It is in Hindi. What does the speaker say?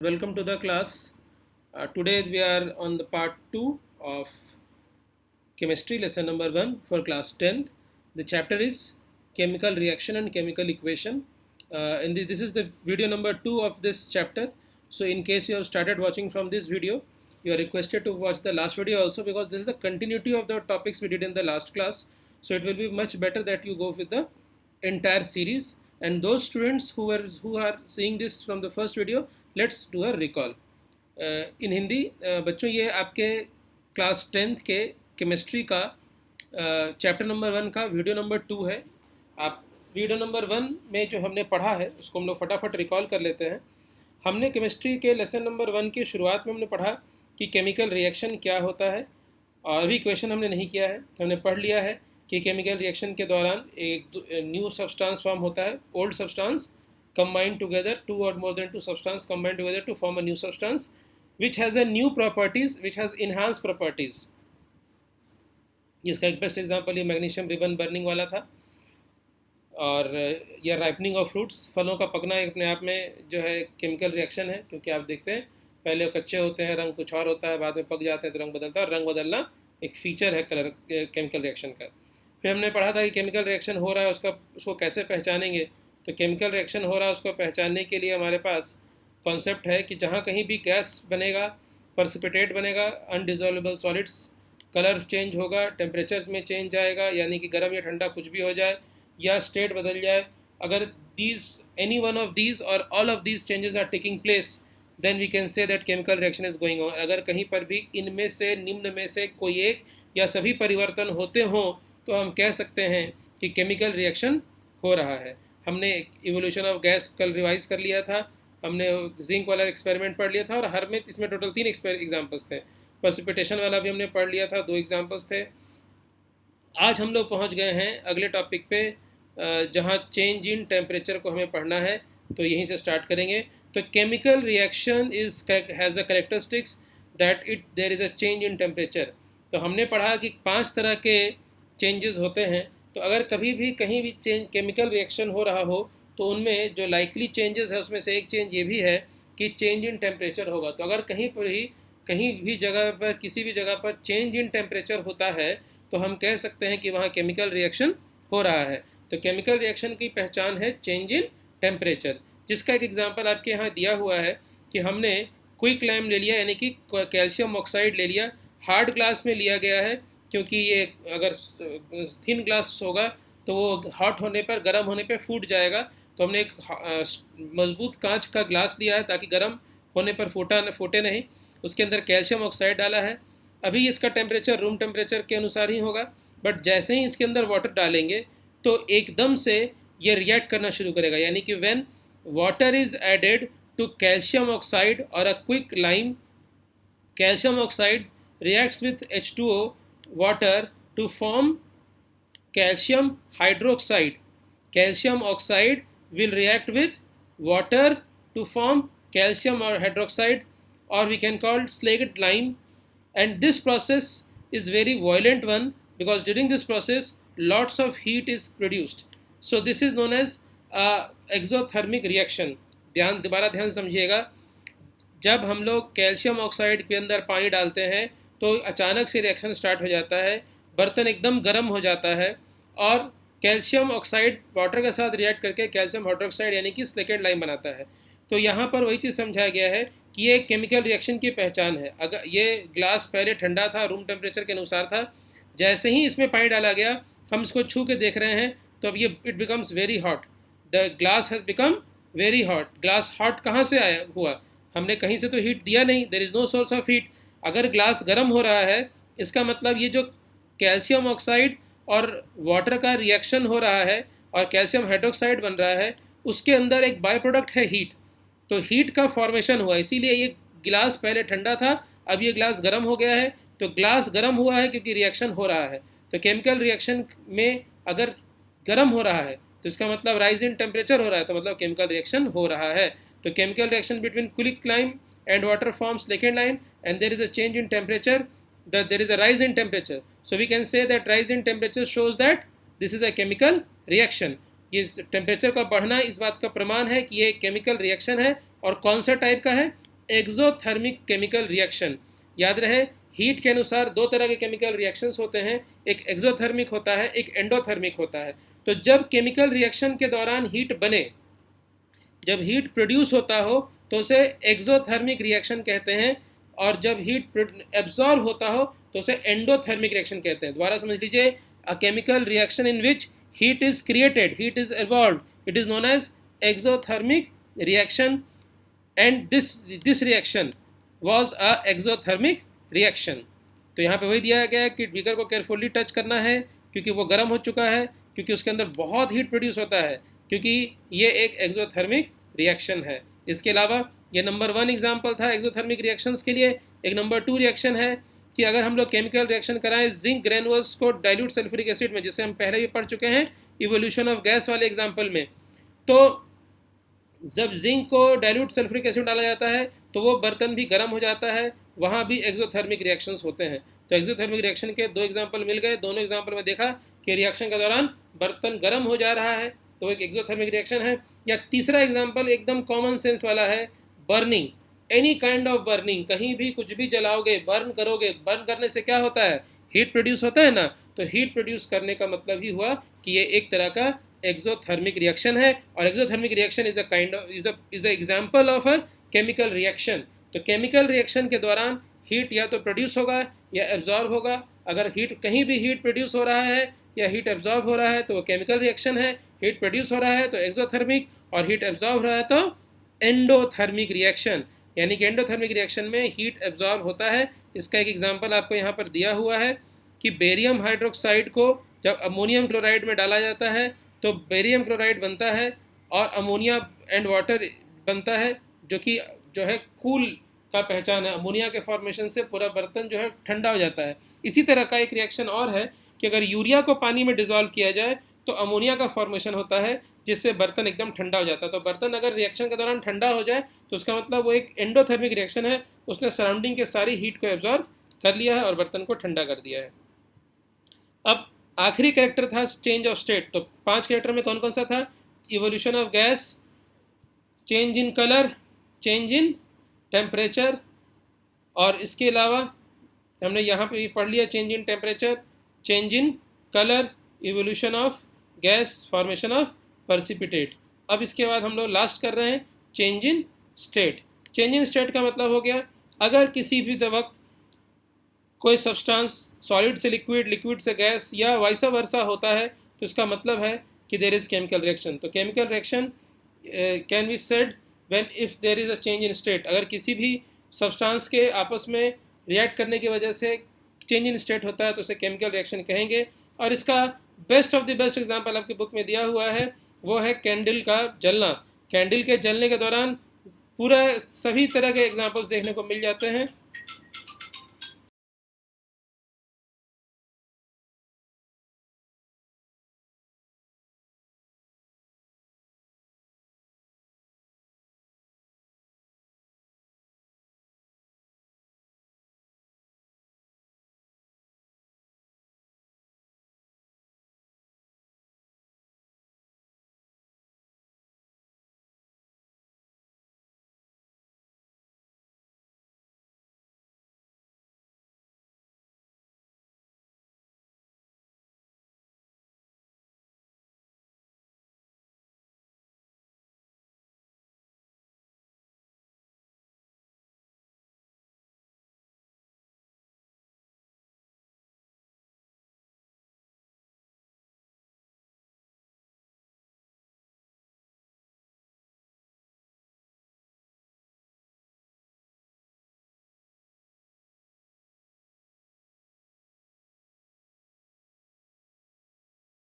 Welcome to the class. Today we are on the part 2 of chemistry lesson number 1 for class 10th. The chapter is chemical reaction and chemical equation. This is the video number 2 of this chapter. So in case you have started watching from this video, you are requested to watch the last video also, because this is the continuity of the topics we did in the last class. So it will be much better that you go with the entire series. And those students who are seeing this from the first video, let's do a recall. इन हिंदी बच्चों, ये आपके क्लास 10th के केमिस्ट्री का चैप्टर नंबर 1 का वीडियो नंबर 2 है. आप वीडियो नंबर 1 में जो हमने पढ़ा है उसको हम लोग फटाफट रिकॉल कर लेते हैं. हमने केमिस्ट्री के लेसन नंबर 1 की शुरुआत में हमने पढ़ा कि केमिकल रिएक्शन क्या होता है, और अभी क्वेश्चन हमने नहीं किया है. हमने पढ़ लिया है कि केमिकल रिएक्शन के दौरान एक न्यू सब्सटेंस फॉर्म होता है, old substance combined together, two or more than two substances combined together to form a new substance which has a new properties, which has enhanced properties. इसका एक बेस्ट एग्जांपल ये मैग्नीशियम रिबन बर्निंग वाला था. और यह राइपनिंग ऑफ फ्रूट्स, फलों का पकना एक अपने आप में जो है केमिकल रिएक्शन है, क्योंकि आप देखते हैं पहले वो कच्चे होते हैं, रंग कुछ और होता है, बाद में पक जाते हैं तो रंग बदलता है, और रंग बदलना एक फीचर है कलर केमिकल रिएक्शन का. फिर हमने पढ़ा था कि केमिकल रिएक्शन हो रहा है उसको कैसे पहचानेंगे. तो केमिकल रिएक्शन हो रहा है उसको पहचानने के लिए हमारे पास कॉन्सेप्ट है कि जहाँ कहीं भी गैस बनेगा, पर्सिपिटेट बनेगा, अनडिजोल्वेबल सॉलिड्स, कलर चेंज होगा, टेम्परेचर में चेंज आएगा, यानी कि गर्म या ठंडा कुछ भी हो जाए या स्टेट बदल जाए, अगर एनी वन ऑफ दीज और all of these changes are taking place, then we can say that chemical reaction is going on. अगर कहीं पर भी इनमें से निम्न में से कोई एक या सभी परिवर्तन होते हों तो हम कह सकते हैं कि केमिकल रिएक्शन हो रहा है. हमने इवोल्यूशन ऑफ गैस कल रिवाइज कर लिया था, हमने जिंक वाला एक्सपेरिमेंट पढ़ लिया था, और हर में इसमें टोटल 3 एग्जाम्पल्स थे. प्रेसिपिटेशन वाला भी हमने पढ़ लिया था, 2 एग्जाम्पल्स थे. आज हम लोग पहुंच गए हैं अगले टॉपिक पे, जहां चेंज इन टेम्परेचर को हमें पढ़ना है, तो यहीं से स्टार्ट करेंगे. तो chemical reaction has a characteristics that there is a change in temperature. तो हमने पढ़ा कि 5 तरह के चेंजेस होते हैं. तो अगर कभी भी कहीं भी केमिकल रिएक्शन हो रहा हो तो उनमें जो लाइकली चेंजेस है उसमें से एक चेंज ये भी है कि चेंज इन टेम्परेचर होगा. तो अगर कहीं भी जगह पर किसी भी जगह पर चेंज इन टेम्परेचर होता है तो हम कह सकते हैं कि वहाँ केमिकल रिएक्शन हो रहा है. तो केमिकल रिएक्शन की पहचान है चेंज इन टेम्परेचर, जिसका एक एग्जाम्पल आपके यहाँ दिया हुआ है कि हमने क्विक लाइम ले लिया, यानी कि कैल्शियम ऑक्साइड ले लिया. हार्ड ग्लास में लिया गया है क्योंकि ये अगर थिन ग्लास होगा तो वो हॉट होने पर, गर्म होने पर फूट जाएगा. तो हमने एक मजबूत कांच का ग्लास लिया है ताकि गर्म होने पर फूटे नहीं. उसके अंदर कैल्शियम ऑक्साइड डाला है. अभी इसका टेम्परेचर रूम टेम्परेचर के अनुसार ही होगा, बट जैसे ही इसके अंदर वाटर डालेंगे तो एकदम से ये रिएक्ट करना शुरू करेगा. यानी कि when water is added to calcium oxide और uh quicklime, calcium oxide reacts with H2O water to form calcium hydroxide. Calcium oxide will react with water to form calcium or hydroxide, or we can call slaked lime. And this process is very violent one, because during this process lots of heat is produced. So this is known as exothermic reaction. दोबारा ध्यान समझिएगा, जब हम लोग कैल्शियम ऑक्साइड के अंदर पानी डालते हैं तो अचानक से रिएक्शन स्टार्ट हो जाता है, बर्तन एकदम गर्म हो जाता है, और कैल्शियम ऑक्साइड वाटर के साथ रिएक्ट करके कैल्शियम हाइड्रोक्साइड यानी कि स्लेकेट लाइम बनाता है. तो यहाँ पर वही चीज़ समझाया गया है कि ये केमिकल रिएक्शन की पहचान है. अगर ये ग्लास पहले ठंडा था, रूम टेम्परेचर के अनुसार था, जैसे ही इसमें पानी डाला गया, हम इसको छू के देख रहे हैं तो अब ये it becomes very hot. The glass has become very hot. Glass hot कहाँ से आया हुआ? हमने कहीं से तो हीट दिया नहीं, there is no source of heat. अगर ग्लास गर्म हो रहा है, इसका मतलब ये जो कैल्शियम ऑक्साइड और वाटर का रिएक्शन हो रहा है और कैल्शियम हाइड्रोक्साइड बन रहा है, उसके अंदर एक बाय प्रोडक्ट है हीट. तो हीट का फॉर्मेशन हुआ, इसीलिए ये गिलास पहले ठंडा था, अब ये ग्लास गर्म हो गया है. तो ग्लास गर्म हुआ है क्योंकि रिएक्शन हो रहा है. तो केमिकल रिएक्शन में अगर गर्म हो रहा है तो इसका मतलब राइज इन टेम्परेचर हो रहा है, तो मतलब केमिकल रिएक्शन हो रहा है. तो chemical reaction between quick lime and water forms slaked lime, and there is a change in temperature, that there is a rise in temperature. So we can say that rise in temperature shows that this is a chemical reaction. ये टेम्परेचर का बढ़ना इस बात का प्रमाण है कि ये केमिकल रिएक्शन है. और कौन सा टाइप का है? Exothermic chemical reaction. याद रहे, हीट के अनुसार दो तरह के केमिकल रिएक्शंस होते हैं, एक एक्सोथर्मिक होता है, एक एंडोथर्मिक होता है। तो जब केमिकल रिएक्शन के दौरान हीट बने, जब हीट प्रोड्यूस होता हो तो उसे एक्सोथर्मिक रिएक्शन कहते हैं, और जब हीट एब्जॉर्ब होता हो तो उसे एंडोथर्मिक रिएक्शन कहते हैं। दोबारा समझ लीजिए, a chemical reaction in which heat is created, heat is evolved, it is known as exothermic reaction, and this reaction was a exothermic reaction. तो यहाँ पे वही दिया गया है कि बीकर को केयरफुली टच करना है क्योंकि वो गर्म हो चुका है, क्योंकि उसके अंदर बहुत हीट प्रोड्यूस होता है, क्योंकि ये एक एक्सोथर्मिक रिएक्शन है। इसके अलावा ये नंबर 1 एग्जाम्पल था एक्सोथर्मिक रिएक्शंस के लिए। एक नंबर 2 रिएक्शन है कि अगर हम लोग केमिकल रिएक्शन कराएं जिंक ग्रेनुअल्स को डाइल्यूट सल्फ्यूरिक एसिड में, जिसे हम पहले भी पढ़ चुके हैं इवोल्यूशन ऑफ गैस वाले एग्जाम्पल में, तो जब जिंक को डाइल्यूट सल्फ्यूरिक एसिड डाला जाता है तो वो बर्तन भी गर्म हो जाता है, वहाँ भी एक्सोथर्मिक रिएक्शंस होते हैं। तो एक्सोथर्मिक रिएक्शन के 2 एग्जाम्पल मिल गए। दोनों एग्जाम्पल में देखा कि रिएक्शन के दौरान बर्तन गर्म हो जा रहा है, तो एक एक्सोथर्मिक रिएक्शन है। या तीसरा एग्जाम्पल एकदम कॉमन सेंस वाला है, burning, any kind of burning, कहीं भी कुछ भी जलाओगे, बर्न करोगे, बर्न करने से क्या होता है, हीट प्रोड्यूस होता है ना। तो हीट प्रोड्यूस करने का मतलब ही हुआ कि ये एक तरह का एक्सोथर्मिक रिएक्शन है, और exothermic reaction is a kind of is a example of a chemical reaction. तो केमिकल रिएक्शन के दौरान हीट या तो प्रोड्यूस होगा या एब्जॉर्ब होगा। अगर हीट कहीं भी हीट प्रोड्यूस हो रहा है या हीट एब्जॉर्ब हो रहा है तो वो केमिकल रिएक्शन है। हीट प्रोड्यूस हो रहा है तो एक्सोथर्मिक, और हीट एब्जॉर्ब हो रहा है तो एंडोथर्मिक रिएक्शन। यानी कि एंडोथर्मिक रिएक्शन में हीट एब्जॉर्ब होता है। इसका एक एग्जांपल आपको यहाँ पर दिया हुआ है कि बेरियम हाइड्रोक्साइड को जब अमोनियम क्लोराइड में डाला जाता है तो बेरियम क्लोराइड बनता है और अमोनिया एंड वाटर बनता है, जो है कूल का पहचान है। अमोनिया के फॉर्मेशन से पूरा बर्तन जो है ठंडा हो जाता है। इसी तरह का एक रिएक्शन और है कि अगर यूरिया को पानी में डिजोल्व किया जाए तो अमोनिया का फॉर्मेशन होता है, जिससे बर्तन एकदम ठंडा हो जाता है। तो बर्तन अगर रिएक्शन के दौरान ठंडा हो जाए तो उसका मतलब वो एक एंडोथर्मिक रिएक्शन है, उसने सराउंडिंग के सारी हीट को एब्जॉर्ब कर लिया है और बर्तन को ठंडा कर दिया है। अब आखिरी कैरेक्टर था चेंज ऑफ स्टेट। तो 5 कैरेक्टर में कौन कौन सा था, evolution of gas, change in colour, change in temperature, और इसके अलावा हमने यहाँ पे भी पढ़ लिया change in temperature, change in colour, evolution of gas, formation of precipitate. अब इसके बाद हम लोग लास्ट कर रहे हैं change in state. Change in state का मतलब हो गया अगर किसी भी वक्त कोई सब्सटेंस सॉलिड से लिक्विड, लिक्विड से गैस या वाइस वर्सा होता है तो इसका मतलब है कि देयर इज केमिकल रिएक्शन। तो chemical reaction can be said when if there is a change in state. अगर किसी भी सब्सटेंस के आपस में रिएक्ट करने की वजह से चेंज इन स्टेट होता है तो उसे केमिकल रिएक्शन कहेंगे। और इसका best of the best example आपकी बुक में दिया हुआ है, वो है कैंडल का जलना। कैंडल के जलने के दौरान पूरा सभी तरह के एग्जांपल्स देखने को मिल जाते हैं।